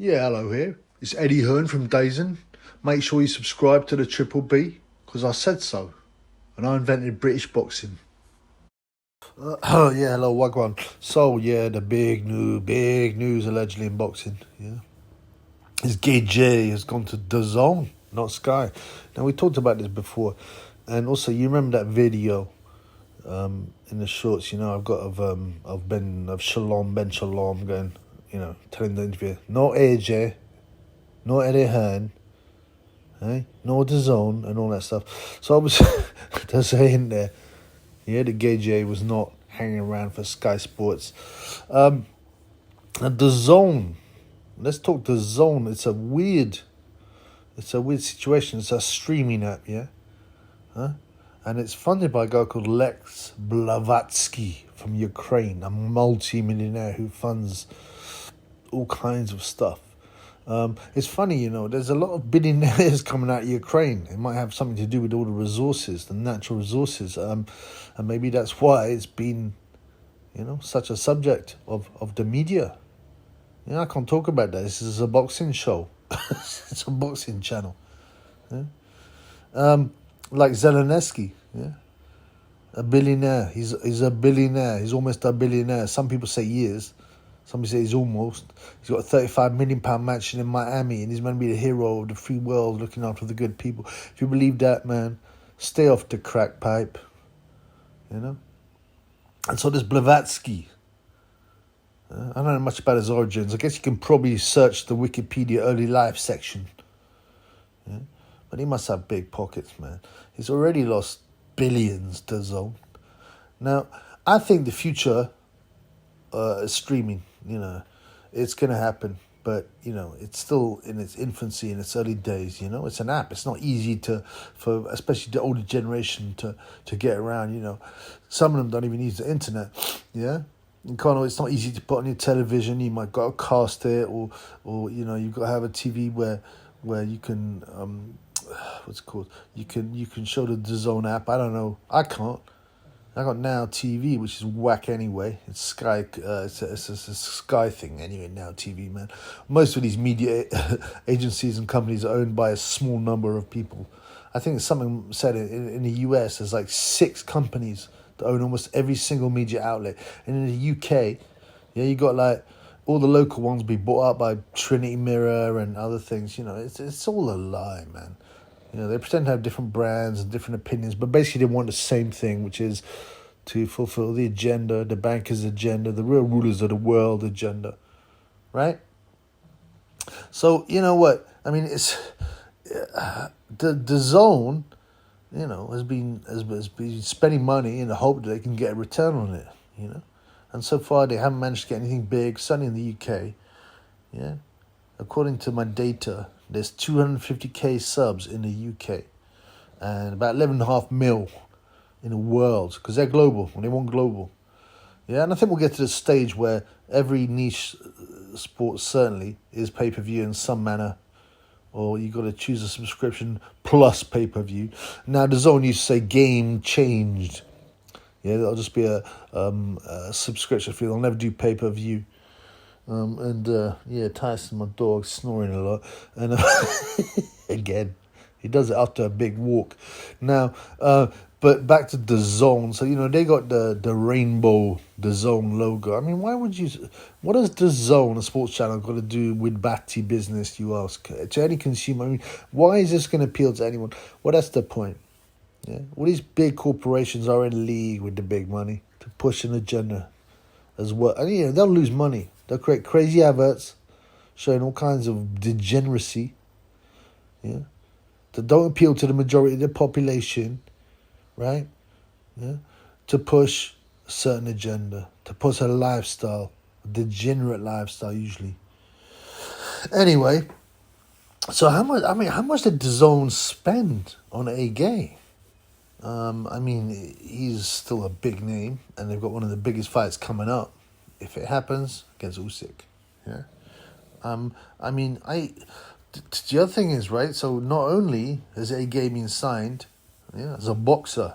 Yeah, hello here. It's Eddie Hearn from Dazn. Make sure you subscribe to the Triple B, because I said so. And I invented British boxing. Oh, yeah, hello, Wagwan. So, yeah, the big news allegedly in boxing, yeah. Is Gay J has gone to Dazn, not Sky. Now, we talked about this before. And also, you remember that video in the shorts, I've got of Shalom, Ben Shalom going, telling the interviewer, no AJ, no Eddie Hearn, no Dazn and all that stuff. So obviously, there's a hint there. Yeah, the Gay J was not hanging around for Sky Sports. And Dazn, let's talk Dazn. It's a weird situation. It's a streaming app, yeah, and it's funded by a guy called Lex Blavatsky from Ukraine, a multi-millionaire who funds all kinds of stuff. It's funny, there's a lot of billionaires coming out of Ukraine. It might have something to do with all the resources, the natural resources. And maybe that's why it's been, such a subject of the media. I can't talk about that. This is a boxing show. It's a boxing channel. Yeah? Like Zelensky, yeah? A billionaire. He's a billionaire. He's almost a billionaire. Some people say he is. Somebody say he's almost. He's got a £35 million mansion in Miami, and he's meant to be the hero of the free world, looking after the good people. If you believe that, man, stay off the crack pipe. And so this Blavatsky, I don't know much about his origins. I guess you can probably search the Wikipedia early life section. Yeah? But he must have big pockets, man. He's already lost billions to Dazn. Now, I think the future is streaming. It's going to happen, but it's still in its infancy, in its early days. It's an app. It's not easy for especially the older generation to get around. Some of them don't even use the internet. Yeah, it's not easy to put on your television. You might got to cast it, or you've got to have a TV where you can what's it called? You can show the Dazn app. I don't know. I can't. I got Now TV, which is whack anyway. It's Sky. It's a Sky thing anyway. Now TV, man. Most of these media agencies and companies are owned by a small number of people. I think something said in the US there's like 6 companies that own almost every single media outlet, and in the UK, yeah, you got like all the local ones be bought up by Trinity Mirror and other things. It's all a lie, man. They pretend to have different brands and different opinions, but basically they want the same thing, which is to fulfill the agenda, the bankers' agenda, the real rulers of the world agenda, right? So, you know what? I mean, it's the zone, has been spending money in the hope that they can get a return on it, and so far they haven't managed to get anything big, certainly in the UK, yeah. According to my data, there's 250k subs in the UK and about 11.5 mil in the world, because they're global and they want global. Yeah, and I think we'll get to the stage where every niche sport certainly is pay-per-view in some manner, or you got to choose a subscription plus pay-per-view. Now, DAZN used to say game changed. Yeah, that'll just be a subscription fee. They'll never do pay-per-view. Tyson, my dog, snoring a lot. And again, he does it after a big walk. Now, but back to DAZN. So, they got the rainbow DAZN logo. I mean, why would you... What does DAZN, a sports channel, got to do with Batty business, you ask? To any consumer, I mean, why is this going to appeal to anyone? Well, that's the point. Yeah, all these big corporations are in league with the big money to push an agenda as well. And, they'll lose money. They'll create crazy adverts showing all kinds of degeneracy, yeah, that don't appeal to the majority of the population, right? Yeah, to push a certain agenda, to push a lifestyle, a degenerate lifestyle usually. Anyway, so how much did DAZN spend on A Gay? He's still a big name, and they've got one of the biggest fights coming up, if it happens, against Usyk. Yeah. The other thing is, right, so not only has A Gay been signed, yeah, as a boxer,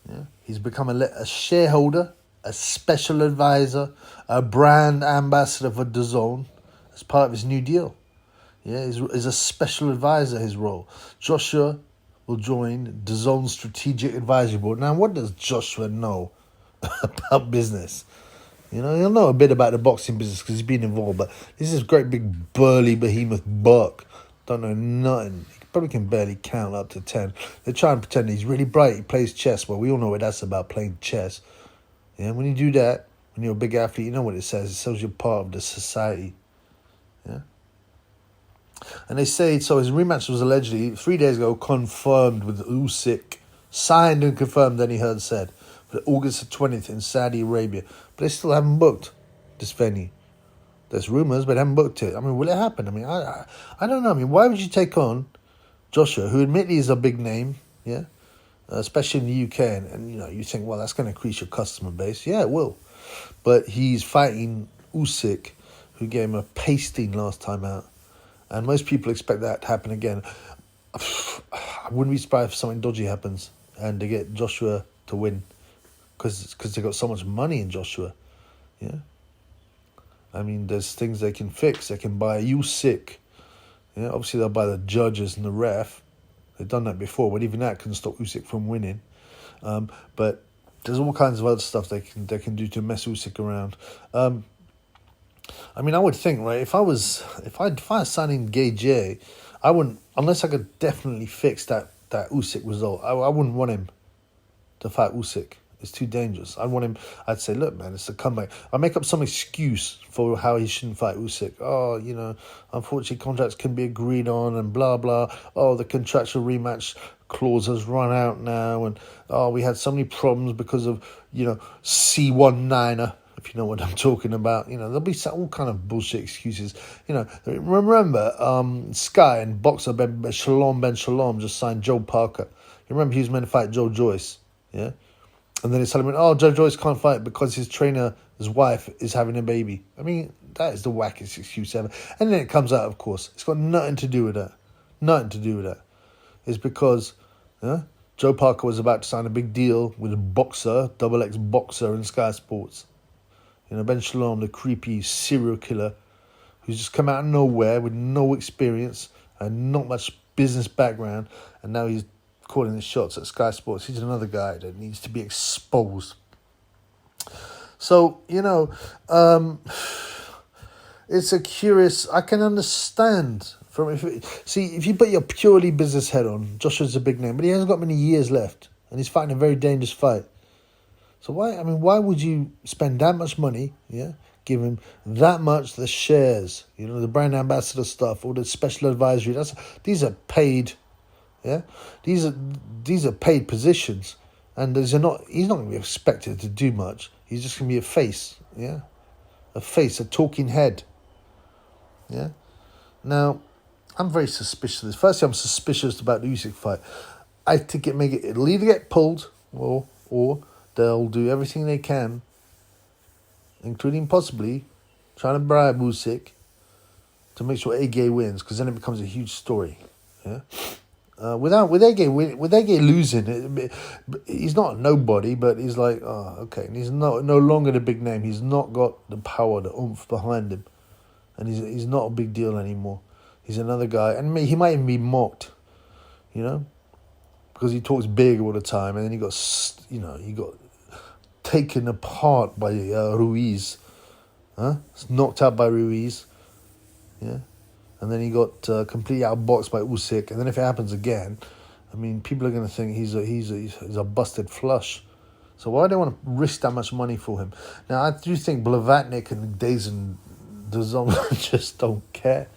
yeah, he's become a shareholder, a special advisor, a brand ambassador for DAZN, as part of his new deal. Yeah, is a special advisor, his role. Joshua will join Dazn Strategic Advisory Board. Now, what does Joshua know about business? You know, he'll know a bit about the boxing business because he's been involved, but this is great big burly behemoth buck. Don't know nothing. He probably can barely count up to 10. They try and pretend he's really bright. He plays chess. Well, we all know what that's about, playing chess. Yeah, when you do that, when you're a big athlete, you know what it says. It says you're part of the society. Yeah. And they say, so his rematch was allegedly 3 days ago confirmed with Usyk, signed and confirmed, Danny Hearn said, for August the 20th in Saudi Arabia. But they still haven't booked this venue. There's rumours, but they haven't booked it. I mean, will it happen? I mean, I don't know. I mean, why would you take on Joshua, who admittedly is a big name, yeah, especially in the UK, and you know, you think, well, that's going to increase your customer base. Yeah, it will. But he's fighting Usyk, who gave him a pasting last time out. And most people expect that to happen again. I wouldn't be surprised if something dodgy happens and they get Joshua to win because they got so much money in Joshua. Yeah. I mean, there's things they can fix. They can buy Usyk. Yeah, obviously they'll buy the judges and the ref. They've done that before, but even that can stop Usyk from winning. But there's all kinds of other stuff they can do to mess Usyk around. I mean, I would think, right, if I was signing Gay J, I wouldn't, unless I could definitely fix that Usyk result, I wouldn't want him to fight Usyk. It's too dangerous. I'd say, look, man, it's a comeback. I'd make up some excuse for how he shouldn't fight Usyk. Oh, you know, unfortunately contracts can be agreed on and blah, blah. Oh, the contractual rematch clause has run out now. And, oh, we had so many problems because of, you know, C19er, if you know what I'm talking about. You know, there'll be all kind of bullshit excuses. You know, remember Sky and boxer Ben Shalom just signed Joe Parker. You remember he was meant to fight Joe Joyce, yeah? And then it's telling me, oh, Joe Joyce can't fight because his wife is having a baby. I mean, that is the wackest excuse ever. And then it comes out, of course. It's got nothing to do with that. Nothing to do with that. It's because Joe Parker was about to sign a big deal with a boxer, XX boxer in Sky Sports. You know, Ben Shalom, the creepy serial killer who's just come out of nowhere with no experience and not much business background. And now he's calling the shots at Sky Sports. He's another guy that needs to be exposed. So, you know, it's a curious, I can understand if you put your purely business head on, Joshua's a big name, but he hasn't got many years left and he's fighting a very dangerous fight. So why would you spend that much money, yeah, give him that much, the shares, you know, the brand ambassador stuff, all the special advisory, these are paid. Yeah, these are paid positions, and he's not going to be expected to do much. He's just going to be a face, yeah, a talking head. Yeah. Now, I'm very suspicious of this. Firstly, I'm suspicious about the Usyk fight. I think it'll either get pulled or they'll do everything they can, including possibly trying to bribe Usyk to make sure Ege wins, because then it becomes a huge story. Yeah. With Ege losing, he's not a nobody, but he's like, oh, okay. And he's no longer the big name. He's not got the power, the oomph behind him. And he's not a big deal anymore. He's another guy. And he might even be mocked, you know, because he talks big all the time. And then he got taken apart by Ruiz. He's knocked out by Ruiz. Yeah. And then he got completely outboxed by Usyk. And then if it happens again, I mean, people are going to think he's a busted flush. So why do they want to risk that much money for him? Now, I do think Blavatnik and Dazn just don't care.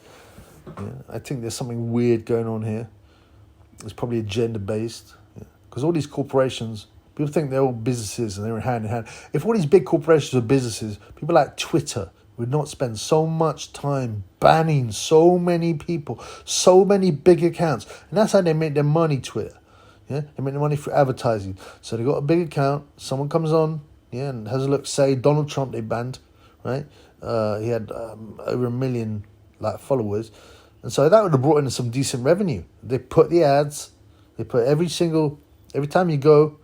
Yeah, I think there's something weird going on here. It's probably agenda-based. Because all these corporations, people think they're all businesses and they're hand in hand. If all these big corporations are businesses, people like Twitter would not spend so much time banning so many people, so many big accounts. And that's how they make their money, Twitter. Yeah, they make their money through advertising. So they got a big account, someone comes on, yeah, and has a look, say Donald Trump they banned, right? He had over 1 million followers. And so that would have brought in some decent revenue. They put the ads, they put every time you go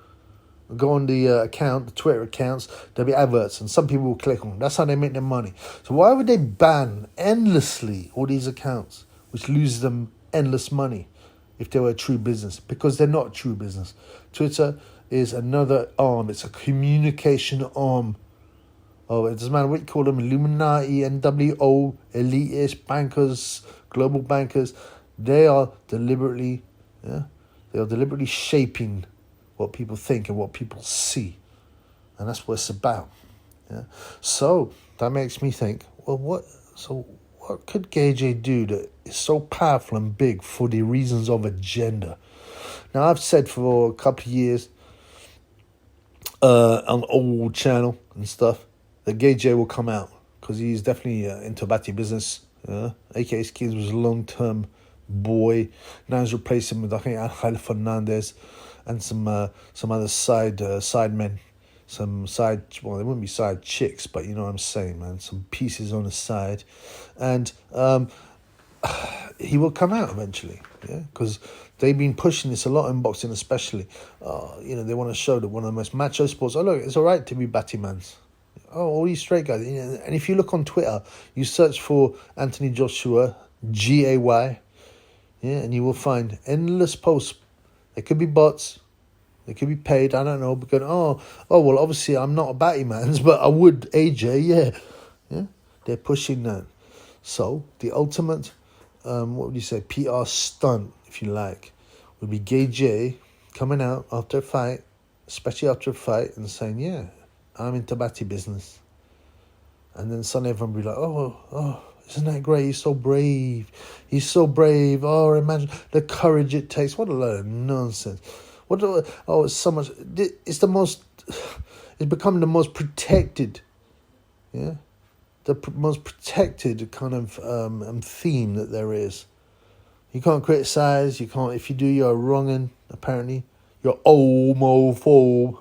go on the account, the Twitter accounts, there'll be adverts, and some people will click on them. That's how they make their money. So why would they ban endlessly all these accounts, which loses them endless money if they were a true business? Because they're not a true business. Twitter is another arm. It's a communication arm. Oh, it doesn't matter what you call them, Illuminati, NWO, elitist bankers, global bankers. They are deliberately shaping what people think and what people see. And that's what it's about. Yeah. So that makes me think, well, what could Gay J do that is so powerful and big for the reasons of agenda? Now, I've said for a couple of years on the old channel and stuff that Gay J will come out because he's definitely into batty business. AKA Skins was a long-term boy. Now he's replaced him with, I think, Angel Fernandez and some other side men. Some side, well, they wouldn't be side chicks, but you know what I'm saying, man. Some pieces on the side. And he will come out eventually, yeah, because they've been pushing this a lot in boxing, especially. They want to show that one of the most macho sports. Oh, look, it's all right to be batty mans. Oh, all these straight guys. And if you look on Twitter, you search for Anthony Joshua, GAY, yeah, and you will find endless posts. They could be bots. They could be paid. I don't know. Because well, obviously I'm not a batty man's, but I would AJ, yeah. They're pushing that. So the ultimate, what would you say, PR stunt, if you like, would be Gay J coming out after a fight, especially after a fight, and saying, yeah, I'm into batty business. And then suddenly everyone will be like, oh, isn't that great? He's so brave. Oh, imagine the courage it takes. What a load of nonsense. It's so much. It's become the most protected, yeah, most protected kind of theme that there is. You can't criticize. You can't. If you do, you're wronging. Apparently, you're homophobe.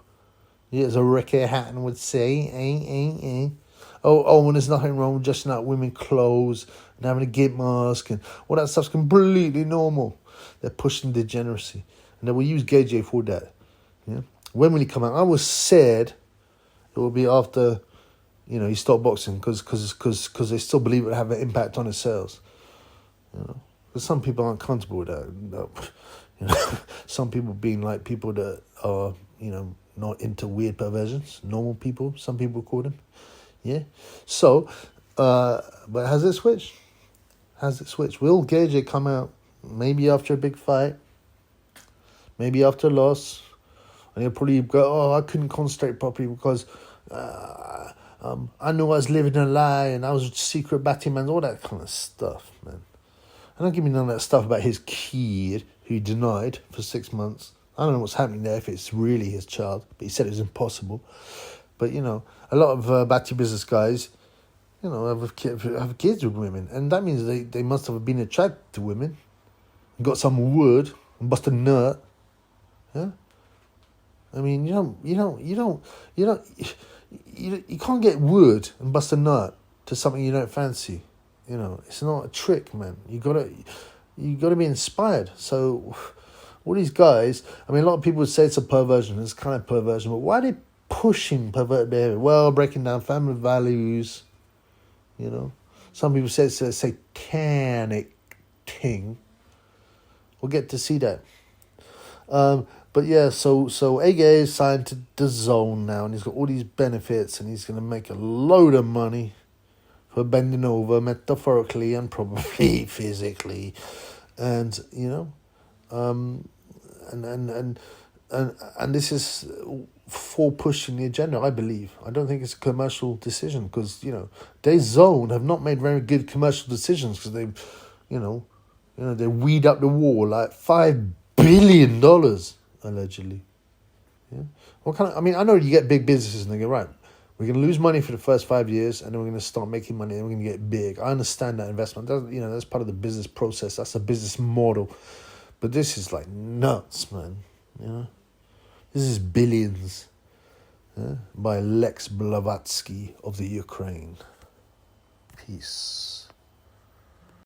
Yeah, as a Ricky Hatton would say. And there's nothing wrong with dressing up women clothes and having a gimp mask and all that stuff's completely normal. They're pushing degeneracy. And they will use Gay J for that. Yeah? When will he come out? I was said it will be after, he stopped boxing because they still believe it will have an impact on his sales. Because some people aren't comfortable with that. Some people being like people that are, not into weird perversions, normal people, some people call them. Yeah. So, but has it switched? Will Gay J come out maybe after a big fight? Maybe after a loss? And he'll probably go, I couldn't concentrate properly because I knew I was living a lie and I was a secret batty man, all that kind of stuff, man. And don't give me none of that stuff about his kid who he denied for 6 months. I don't know what's happening there, if it's really his child, but he said it was impossible. But, a lot of batty business guys, have kids with women. And that means they must have been attracted to women, got some wood, and busted a nut. Yeah? I mean, you can't get wood and bust a nut to something you don't fancy. It's not a trick, man. You gotta be inspired. So all these guys, I mean, a lot of people would say it's a perversion. It's kind of perversion, but why are they pushing perverted behavior? Well, breaking down family values. Some people say it's a satanic thing. We'll get to see that. But yeah, so AJ is signed to Dazn now, and he's got all these benefits, and he's going to make a load of money for bending over, metaphorically and probably physically, and and this is for pushing the agenda, I believe. I don't think it's a commercial decision because Dazn have not made very good commercial decisions because they weed up the war like $5 billion allegedly. Yeah. I know you get big businesses and they go, right, we're going to lose money for the first 5 years and then we're going to start making money and we're going to get big. I understand that investment. That's part of the business process. That's a business model. But this is like nuts, man. This is billions. By Lex Blavatsky of the Ukraine. Peace.